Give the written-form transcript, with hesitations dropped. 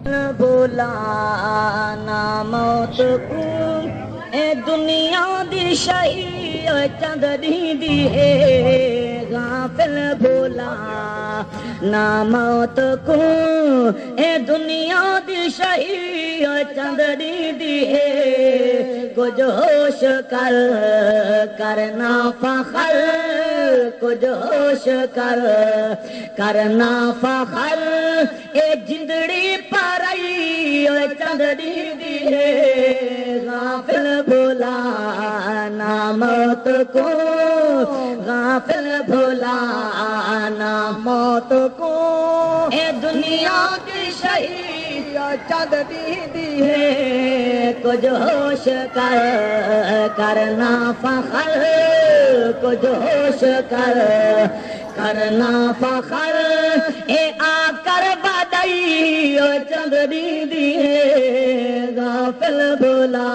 भोला ना मौत को ए दुनिया दी शही चंदरी दी है गाफिल भोला ना मौत को ए दुनिया दी शही चंदरी दी है कुछ होश कर करना फखर कुछ होश कर करना फखर ए जिंदड़ी पारई चंदरी दी है गाफिल भोला ना मौत को गाफिल भोला ना मौत को ए दुनिया की शहीद चंदरी दी है कुछ होश कर करना फखर कुछ होश कर करना फखर ए आकर बदई चंदरी दी है गाफिल भोला।